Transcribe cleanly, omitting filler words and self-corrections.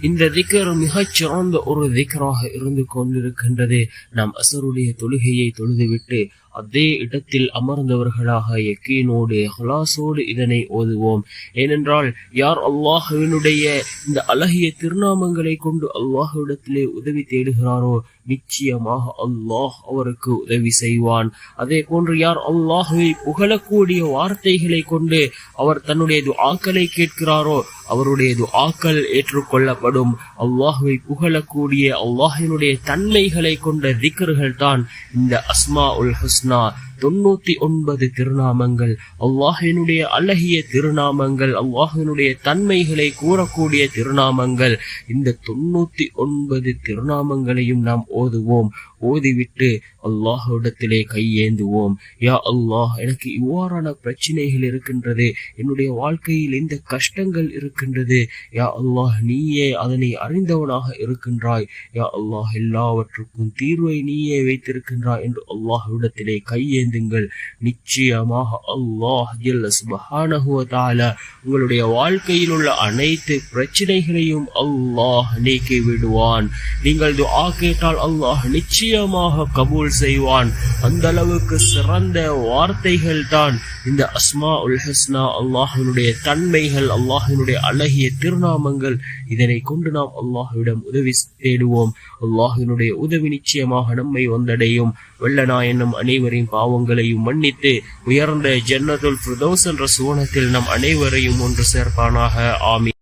இந்த திக்ர் மிகச் சிறந்த ஒரு திக்ராக இருந்து கொண்டிருக்கின்றது. நாம் அசருடைய தொழுகையை தொழுதுவிட்டு அதே இடத்தில் அமர்ந்தவர்களாக யக்கீனோடு இஹ்லாஸோடு இதனை ஓதுவோம். ஏனென்றால் யார் அல்லாஹ்வினுடைய இந்த அழகிய திருநாமங்களை கொண்டு அல்லாஹ்விடத்திலே உதவி தேடுகிறாரோ நிச்சயமாக அல்லாஹ் அவருக்கு உதவி செய்வான். அதே போன்று யார் அல்லாஹ்வை புகழக்கூடிய வார்த்தைகளை கொண்டு அவர் தன்னுடைய துஆக்களை கேட்கிறாரோ அவருடைய துஆக்கள் ஏற்றுக்கொள்ளப்படும். அல்லாஹ்வை புகழக்கூடிய அல்லாஹ்வினுடைய தன்மைகளை கொண்ட திக்ர்கள் தான் இந்த அஸ்மாஉல் ஹுஸ்னா. 99 திருநாமங்கள், அல்லாஹ்வினுடைய அழகிய திருநாமங்கள், அல்லாஹ்வினுடைய தன்மைகளை கூறக்கூடிய திருநாமங்கள். இந்த 99 திருநாமங்களையும் நாம் ஓதுவோம். ஓதிவிட்டு அல்லாஹ்விடத்திலே கையேந்துவோம். யா அல்லாஹ், எனக்கு இவ்வாறான பிரச்சனைகள் இருக்கின்றது, என்னுடைய வாழ்க்கையில் இந்த கஷ்டங்கள் இருக்கின்றது. யா அல்லாஹ், நீயே அதனை அறிந்தவனாக இருக்கின்றாய். யா அல்லாஹ், எல்லாவற்றுக்கும் தீர்வை நீயே வைத்திருக்கின்றாய் என்று அல்லாஹ்விடத்திலே கையேந்துங்கள். நிச்சயமாக அல்லாஹ் ஜல்ல சுப்ஹானஹு வ தஆலா உங்களுடைய வாழ்க்கையில் உள்ள அனைத்து பிரச்சனைகளையும் அல்லாஹ் நீக்கி விடுவான். நீங்கள் துஆ கேட்டால் அல்லாஹ் நிச்சயமாக கபூல் செய்வான். அந்த அளவுக்கு சிறந்த வார்த்தைகள் தான் இந்த அஸ்மாஉல் ஹுஸ்னா. அல்லாஹ்வினுடைய தன்மைகள், அல்லாஹ்வினுடைய அழகிய திருநாமங்கள். இதனை கொண்டு நாம் அல்லாஹ்விடம் உதவி தேடுவோம். அல்லாஹ்வினுடைய உதவி நிச்சயமாக நம்மை வந்தடையும். வல்லநாயனும் அனைவரின் பாவங்களையும் மன்னித்து உயர்ந்த ஜன்னத்துல் ஃபிர்தௌஸ் என்ற சுவனத்தில் நம் அனைவரையும் ஒன்று சேர்ப்பானாக. ஆமீன்.